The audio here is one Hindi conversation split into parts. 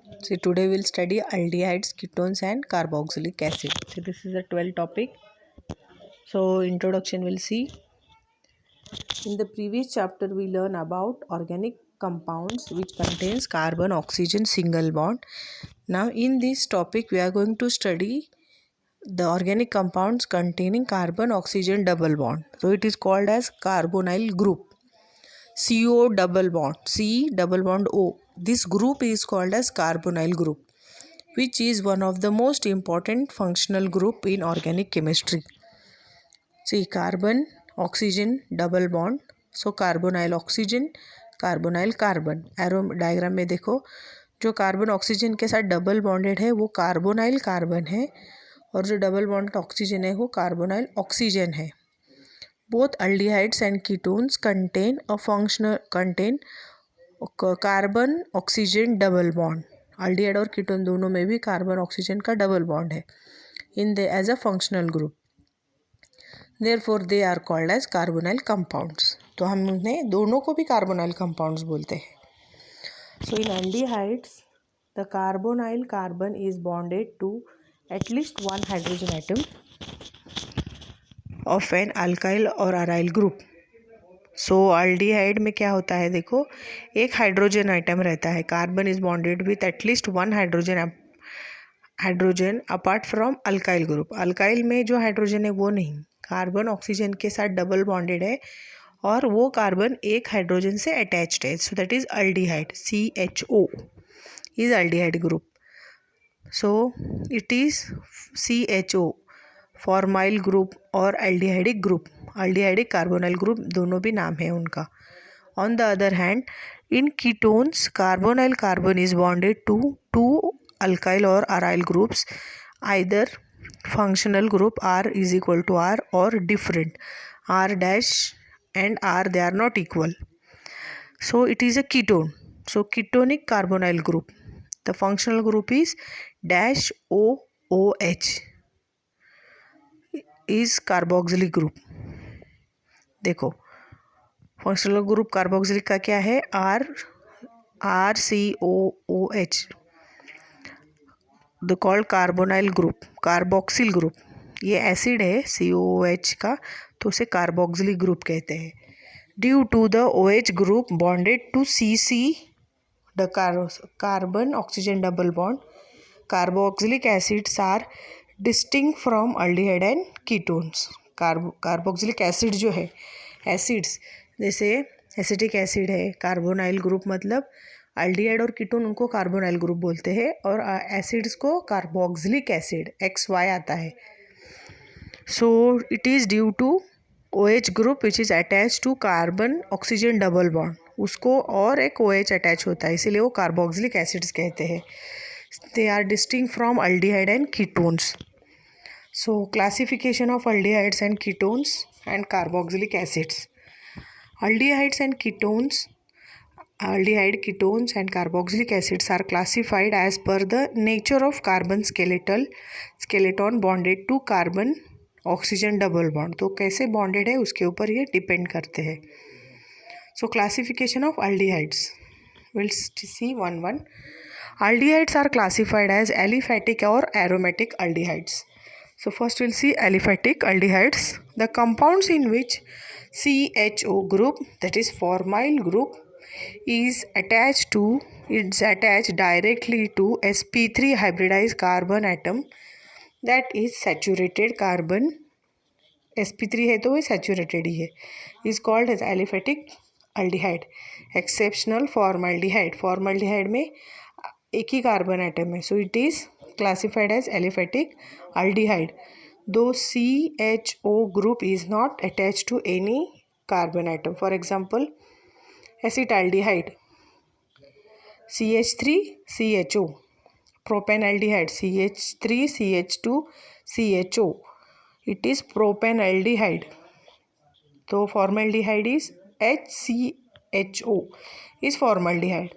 So today we'll study aldehydes, ketones and carboxylic acid. So this is a 12 topic. So introduction we'll see. In the previous chapter we learn about organic compounds which contains carbon, oxygen, single bond. Now in this topic we are going to study the organic compounds containing carbon, oxygen double bond. So it is called as carbonyl group. CO double bond, C double bond O. This group is called as carbonyl group, which is one of the most important functional group in organic chemistry. See, carbon, oxygen, double bond. So carbonyl oxygen, carbonyl carbon. Arrow diagram में देखो, जो कार्बन ऑक्सीजन के साथ डबल बॉन्डेड है वो कार्बोनाइल कार्बन है, और जो डबल बॉन्ड ऑक्सीजन है वो कार्बोनाइल ऑक्सीजन है. Both aldehydes and ketones contain carbon oxygen double bond. Aldehyde और कीटोन दोनों में भी कार्बन ऑक्सीजन का डबल बॉन्ड है in the as a functional group. Therefore they are called as carbonyl compounds. तो हम उन्हें दोनों को भी कार्बोनाइल कंपाउंड्स बोलते हैं. So in aldehydes the carbonyl carbon is bonded to at least one hydrogen atom of an alkyl और अराइल ग्रुप. सो अल्डिहाइड में क्या होता है, देखो, एक हाइड्रोजन आइटम रहता है. Carbon is bonded with at least one hydrogen apart from alkyl group. Alkyl में जो हाइड्रोजन है वो नहीं, कार्बन ऑक्सीजन के साथ डबल बॉन्डेड है और वो कार्बन एक हाइड्रोजन से अटैच्ड है. So that is aldehyde. CHO is aldehyde group. So it is CHO formyl group और aldehydic group. Aldehydic carbonyl group दोनों भी नाम है उनका. On the other hand, in ketones carbonyl carbon is bonded to two alkyl और aryl groups. Either functional group R is equal to R or different R dash and R, they are not equal. So it is a ketone. So ketonic carbonyl group. The functional group is dash OOH is carboxylic group. देखो, फंक्शनल ग्रुप कार्बोक्सिलिक का क्या है, RCOOH. The called carbonyl group, carboxyl group. ये एसिड है COOH का, तो उसे कार्बोक्सिलिक ग्रुप कहते हैं. Due to the OH group bonded to CC, the carbon oxygen double bond, carboxylic acids are distinct from aldehyde and ketones. Carboxylic acid जो है, एसिड्स जैसे एसिटिक एसिड है, कार्बोनाइल ग्रुप, मतलब अल्डिहाइड और कीटोन उनको कार्बोनाइल ग्रुप बोलते हैं, और एसिड्स को कार्बोक्सिलिक एसिड XY आता है. So it is due to OH group which is attach to carbon oxygen double bond. उसको और एक OH अटैच होता है, इसीलिए वो कार्बोक्सिलिक एसिड्स कहते हैं. They are distinct from aldehyde and ketones. So classification of aldehydes and ketones and carboxylic acids. Aldehydes and ketones, aldehyde, ketones and carboxylic acids are classified as per the nature of carbon skeleton bonded to carbon oxygen double bond. तो कैसे bonded है उसके ऊपर ये depend करते हैं. So classification of aldehydes, we'll see one. Aldehydes are classified as aliphatic or aromatic aldehydes. So first we'll see aliphatic aldehydes, the compounds in which CHO group, that is formyl group, is attached directly to sp3 hybridized carbon atom, that is saturated carbon. sp3 है तो वो saturated ही है, is called as aliphatic aldehyde. Exceptional formaldehyde, formaldehyde में एक ही कार्बन एटम है, so it is classified as aliphatic aldehyde, though CHO group is not attached to any carbon atom. For example, acetaldehyde CH3CHO, propanaldehyde CH3CH2CHO, it is propanaldehyde. तो formaldehyde is HCHO is formaldehyde.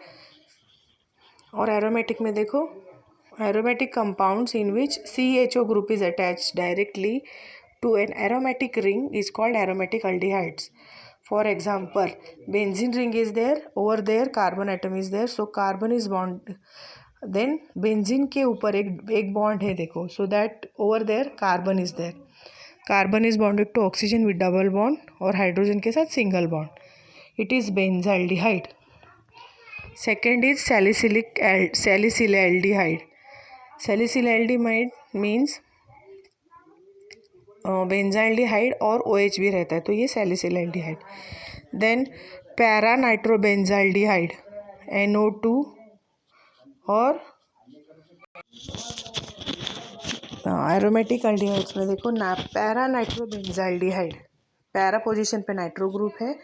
और एरोमेटिक में देखो, aromatic compounds in which CHO group is attached directly to an aromatic ring is called aromatic aldehydes. For example, benzene ring is there, over there carbon atom is there, so carbon is then benzene के ऊपर एक बॉन्ड है देखो, so that over there carbon is there. Carbon is bonded to oxygen with double bond और हाइड्रोजन के साथ single bond. It is benzaldehyde. Second is salicylaldehyde. Salicylaldehyde means benzaldehyde और OH भी रहता है, तो ये सैलिसिलैल्डिहाइड. देन पैरा नाइट्रोबेंजाल्डिहाइड NO2 और एरोमेटिक अल्डिहाइड्स में देखो ना, पैरा नाइट्रोबेंजाल्डिहाइड. पैरा पोजीशन पे नाइट्रो ग्रुप है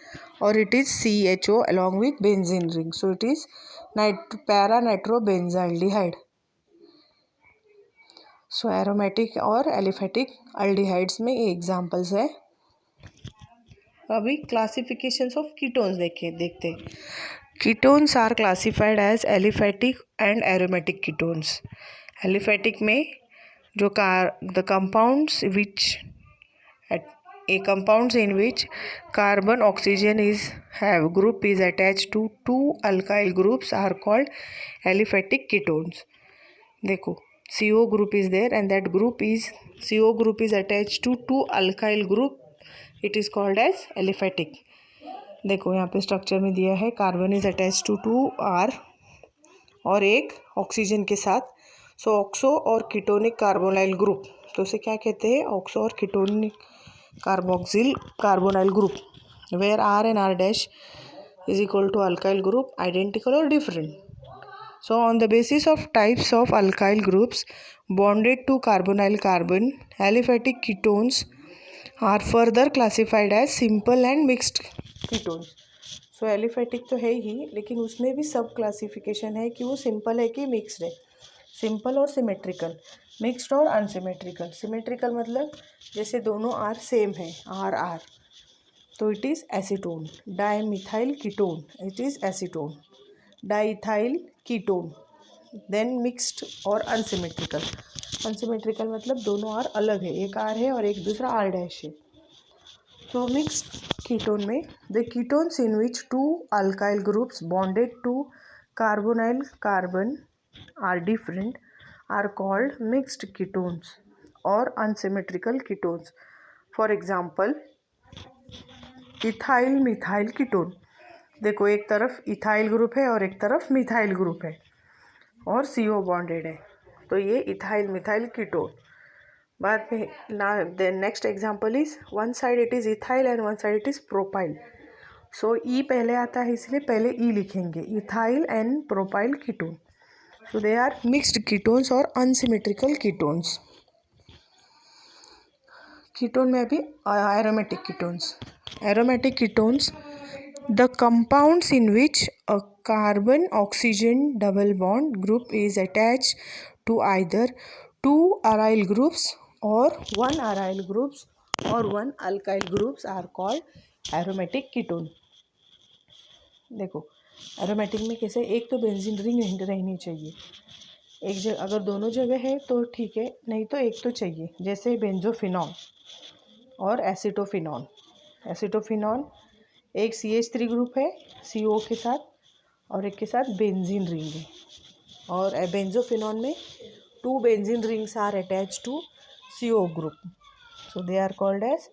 और it is CHO along with benzene ring, so it is para nitrobenzaldehyde. So aromatic और एलिफेटिक अल्डिहाइड्स में ये एग्जाम्पल्स है. अभी क्लासिफिकेशंस ऑफ कीटोन्स देखते हैं. Ketones are classified as aliphatic and aromatic ketones. Aliphatic में जो the compounds which compounds in which carbon oxygen have group is attached to two alkyl groups are called aliphatic ketones. देखो CO group is there and that CO group is attached to two alkyl group, it is called as aliphatic. देखो यहाँ पे स्ट्रक्चर में दिया है, carbon is attach to 2R और एक ऑक्सीजन के साथ. सो ऑक्सो और कीटोनिक कार्बोनाइल ग्रुप, तो उसे क्या कहते हैं, ऑक्सो और ketonic carboxyl carbonyl group, where R and R dash is equal to alkyl group, identical or different. So on the basis of types of alkyl groups bonded to carbonyl carbon, aliphatic ketones are further classified as simple and mixed ketones. So aliphatic तो है ही, लेकिन उसमें भी सब क्लासिफिकेशन है कि वो सिंपल है कि मिक्स्ड है. सिंपल और सिमेट्रिकल, मिक्स्ड और अनसिमेट्रिकल. सिमेट्रिकल मतलब जैसे दोनों R सेम है, R, तो it is acetone. Dimethyl ketone, it is acetone. Diethyl ketone. Then mixed और अनसिमेट्रिकल. अनसिमेट्रिकल मतलब दोनों R अलग है, एक R है और एक दूसरा R डैश है. तो मिक्स्ड कीटोन में the ketones in which two alkyl groups bonded to carbonyl carbon are different are called mixed ketones or unsymmetrical ketones. For example, ethyl methyl ketone. देखो एक तरफ इथाइल ग्रुप है और एक तरफ मिथाइल ग्रुप है और CO बॉन्डेड है, तो ये इथाइल मिथाइल कीटोन. बाद में the next example is one side it is ethyl and one side it is propyl. So E पहले आता है इसलिए पहले E लिखेंगे, ethyl and propyl ketone. So they are mixed ketones or unsymmetrical ketones. Ketone में अभी aromatic ketones. Aromatic ketones, the compounds in which a carbon oxygen double bond group is attached to either two aryl groups or one aryl groups or one alkyl groups are called aromatic ketone. देखो एरोमेटिक में कैसे, एक तो बेंजीन रिंग रहनी चाहिए, एक जगह अगर दोनों जगह है तो ठीक है, नहीं तो एक तो चाहिए. जैसे बेंजोफिनॉल और एसिटोफिनॉल. एसिटोफिनॉल एक CH3 ग्रुप है CO के साथ और एक के साथ बेंजीन रिंग है. और बेंजोफिनॉल में 2 benzene rings are attach to CO group, so they are called as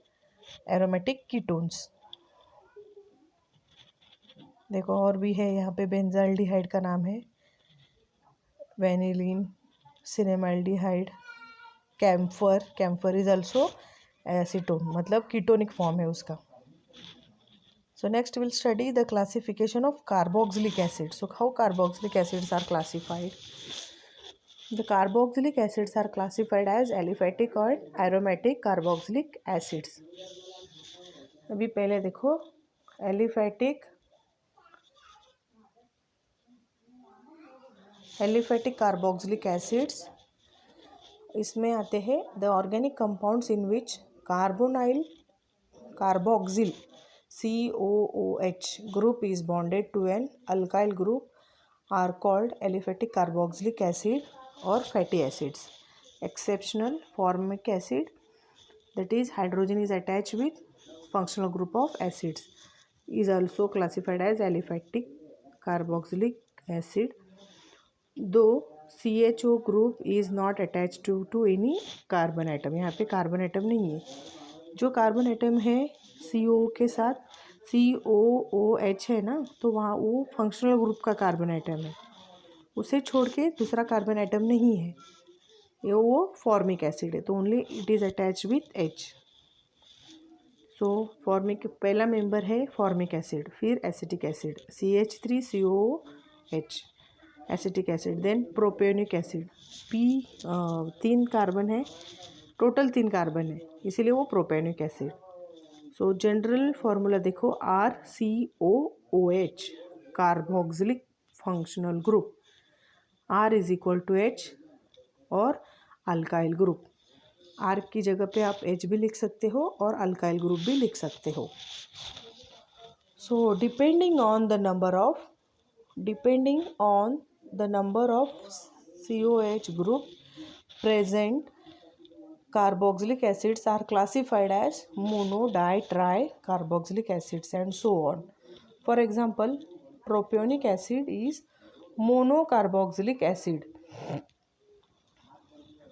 aromatic ketones. देखो और भी है यहाँ पे, बेंजाल्डिहाइड का नाम है vanillin, cinnamaldehyde, camphor. Camphor is also acetone, मतलब कीटोनिक फॉर्म है उसका. So next will study the classification of carboxylic acid. So how carboxylic acids are classified. The carboxylic acids are classified as aliphatic और एरोमेटिक कार्बोक्सिलिक एसिड्स. अभी पहले देखो एलिफेटिक कार्बोक्सिलिक एसिड्स, इसमें आते हैं the organic compounds in which carboxyl COOH group is bonded to an alkyl group are called aliphatic carboxylic acid और fatty acids. Exceptional formic acid, that is hydrogen is attached with functional group of acids, is also classified as aliphatic carboxylic acid. Though CHO group is not attach to any carbon atom. यहाँ पे कार्बन एटम नहीं है। जो कार्बन एटम है CO के साथ COOH है ना, तो वहाँ वो फंक्शनल ग्रुप का कार्बन एटम है। उसे छोड़ के दूसरा कार्बन एटम नहीं है, ये वो फॉर्मिक एसिड है, तो only it is attach with H। So formic पहला मेंबर है फॉर्मिक एसिड, फिर acetic acid CH3COOH acetic acid, then propionic acid P 3 carbon है, टोटल 3 कार्बन है, इसीलिए वो propionic acid. So general formula देखो RCOOH carboxylic functional group, R is equal to H और अल्काइल ग्रुप। R की जगह पे आप H भी लिख सकते हो और अल्काइल ग्रुप भी लिख सकते हो। So depending on the number of COH group present, carboxylic acids are classified as mono, di, tri carboxylic acids and so on. For example, propionic acid is monocarboxylic acid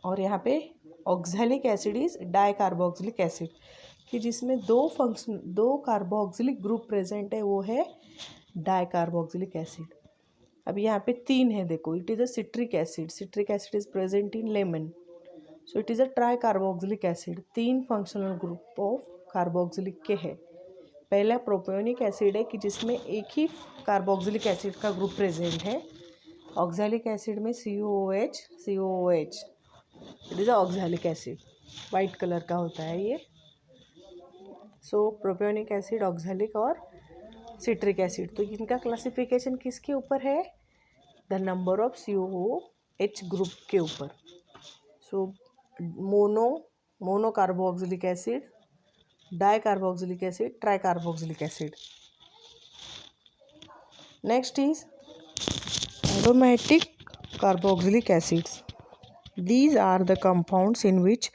और यहाँ पे oxalic acid is dicarboxylic acid, कि जिसमें दो कार्बोक्सिलिक ग्रुप प्रेजेंट है, वो है डाइकार्बोक्सिलिक एसिड। अब यहाँ पे 3 है, देखो it is a citric acid is present in lemon, so it is a try carboxylic acid. 3 functional group of carboxylic के है। पहला प्रोपियोनिक एसिड है कि जिसमें एक ही कार्बोक्सिलिक एसिड का ग्रुप प्रेजेंट है। ऑक्सैलिक एसिड में COOH it is a oxalic acid, white colour का होता है ये। सो प्रोपियोनिक एसिड, ऑक्सैलिक और सिट्रिक एसिड, तो इनका क्लासिफिकेशन किसके ऊपर है? The number of COOH group के ऊपर। So mono carboxylic acid, di carboxylic acid, tri carboxylic acid. Next is aromatic carboxylic acids. These are the compounds in which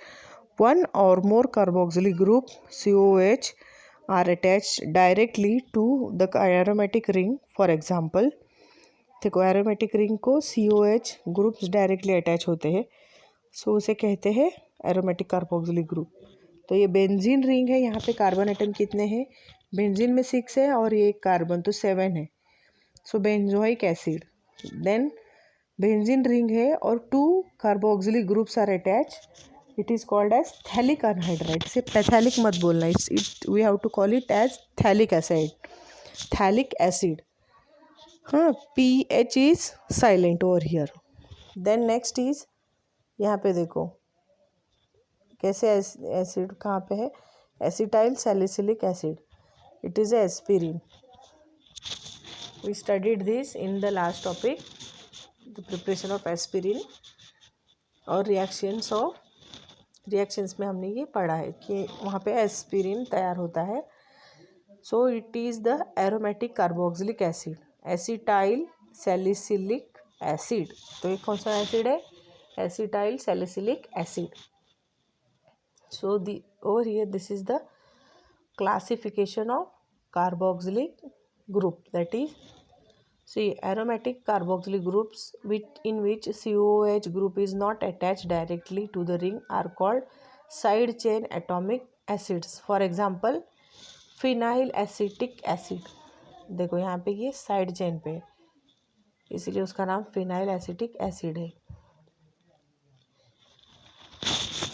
one or more carboxylic group COOH are attached directly to the aromatic ring. For example, देखो एरोमेटिक रिंग को COH ग्रुप्स डायरेक्टली अटैच होते हैं, सो उसे कहते हैं एरोमेटिक कार्बोक्सिलिक ग्रुप। तो ये बेंजीन रिंग है, यहाँ पे कार्बन एटम कितने हैं? बेंजीन में 6 है और ये एक कार्बन, तो 7 है। So benzoic acid, then benzene ring है और 2 carboxylic groups are attach, it is called as phthalic anhydride. इसे पैथैलिक मत बोलना, it we have to call it as phthalic acid. हाँ, PH is silent over here. Then next is, यहाँ पे देखो कैसे एसिड कहाँ पे है? Acetyl salicylic acid, it is aspirin. We studied this in the last topic, the preparation of aspirin. और रिएक्शंस में हमने ये पढ़ा है कि वहाँ पे एस्पिरिन तैयार होता है। So it is the aromatic carboxylic acid, acetyl salicylic acid. तो ये कौन सा एसिड है? Acetyl salicylic acid. So the over here this is the classification of carboxylic group, that is, see, aromatic carboxylic groups in which COOH group is not attached directly to the ring are called side chain atomic acids. For example, phenyl acetic acid, देखो यहाँ पे ये साइड चेन पे है, इसलिए उसका नाम फिनाइल एसिटिक एसिड है।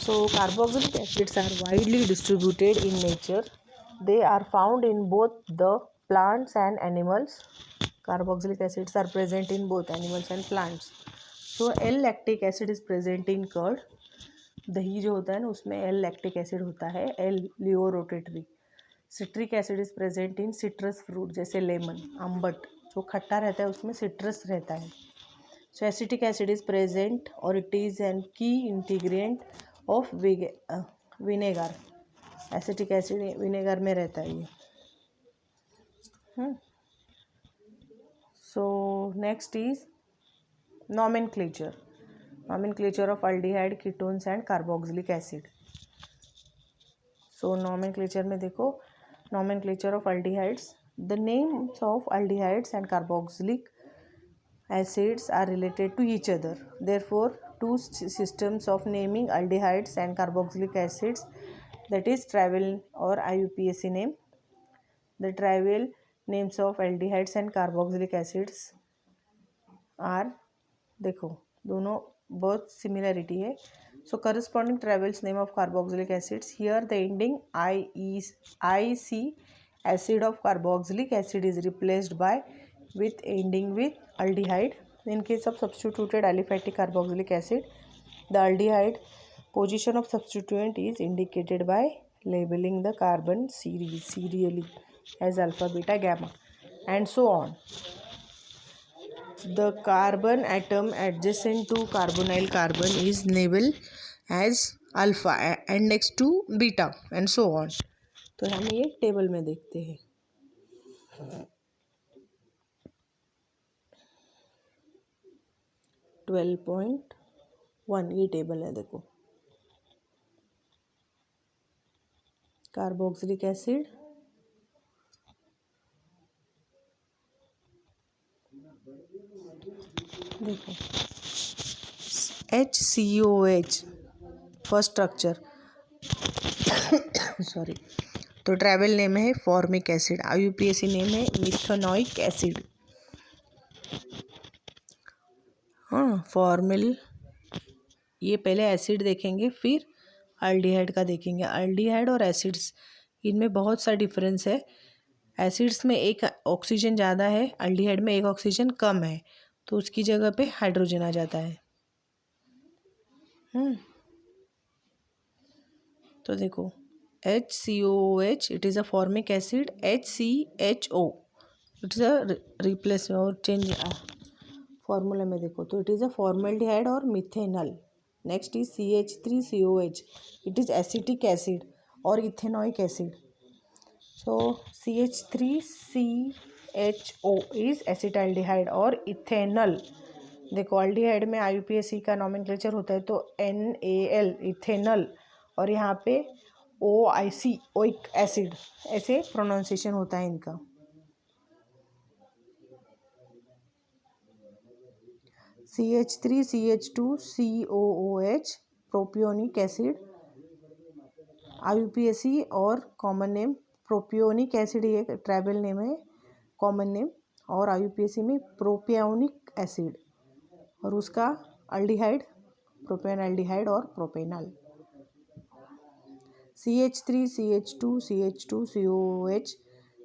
So carboxylic acids are widely distributed in nature. They are found in both the plants and animals. Carboxylic acids are present in both animals and plants. So L-lactic acid is present in curd. दही जो होता है ना उसमें L-lactic acid होता है, L-leo rotatory. Citric acid is present in citrus fruit जैसे लेमन, अम्बट जो खट्टा रहता है उसमें सिट्रस रहता है. So acetic acid is present or it is an key ingredient of vinegar. Acetic acid vinegar में रहता है ये. So next is nomenclature of aldehyde, ketones and carboxylic acid. So nomenclature में देखो, nomenclature of aldehydes, the names of aldehydes and carboxylic acids are related to each other. Therefore, two systems of naming aldehydes and carboxylic acids, that is trivial or IUPAC name. The trivial names of aldehydes and carboxylic acids are, देखो दोनों बहुत सिमिलरिटी है. So corresponding trivial name of carboxylic acids, here the ending IC acid of carboxylic acid is replaced by with ending with aldehyde. In case of substituted aliphatic carboxylic acid, the aldehyde position of substituent is indicated by labeling the carbon series serially as alpha, beta, gamma, and so on. The carbon atom adjacent to carbonyl carbon is labeled as alpha and next to beta and so on. तो हम ये टेबल में देखते हैं. 12.1 ये टेबल है. देखो कार्बोक्सिलिक एसिड, देखो HCOH फर्स्ट स्ट्रक्चर सॉरी. तो ट्रैवल नेम है फॉर्मिक एसिड. IUPAC नेम है मिथेनोइक एसिड. हाँ फॉर्मिल, ये पहले एसिड देखेंगे फिर अल्डिहाइड का देखेंगे. अल्डिहाइड और एसिड्स इनमें बहुत सा डिफरेंस है. एसिड्स में एक ऑक्सीजन ज़्यादा है, अल्डिहाइड में एक ऑक्सीजन कम है, तो उसकी जगह पे हाइड्रोजन आ जाता है. तो देखो HCOOH it is a formic acid. HCHO it is a replace और चेंज फॉर्मूला में देखो तो इट इज़ अ फॉर्मल्डिहाइड और methanal. Next is CH3COH it is acetic acid और ethanoic acid. So CH3CHO is acetaldehyde और इथेनल. देखो अल्डिहाइड में IUPAC का नॉमेनक्लेचर होता है तो NaL इथेनल, और यहाँ पे OIC ओइक एसिड, ऐसे प्रोनाउंसिएशन होता है इनका. CH3CH2COOH propionic acid. IUPAC और कॉमन नेम प्रोपियोनिक एसिड, ये ट्राइबल नेम है कॉमन नेम, और IUPAC में प्रोपियोनिक एसिड, और उसका अल्डिहाइड प्रोपेनल्डिहाइड और propanal. CH3CH2CH2COOH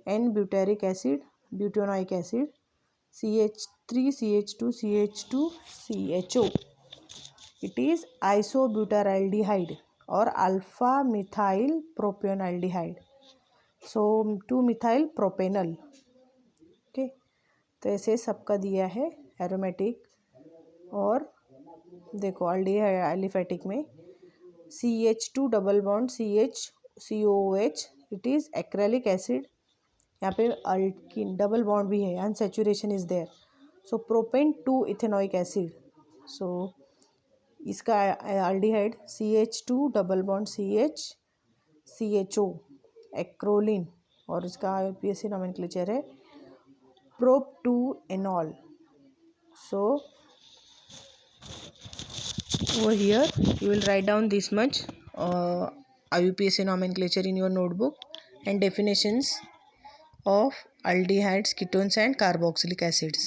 N butyric acid butanoic acid. CH3CH2CH2CHO it is isobutyraldehyde और alpha methyl propanaldehyde. So 2 methyl propanal. Okay, तो ऐसे सबका दिया है एरोमेटिक. और देखो अल्डिहाइड एलिफेटिक में CH2 double bond CH it is acrylic acid. यहाँ पे अल्किन डबल बॉन्ड भी है, unsaturation is there. So propane 2 ethanoic acid. सो इसका aldehyde CH2 double bond CHO acrolein, और इसका IUPAC नॉमेनक्लेचर है prop 2 enol. So over here you will write down this much IUPAC nomenclature in your notebook and definitions of aldehydes, ketones and carboxylic acids.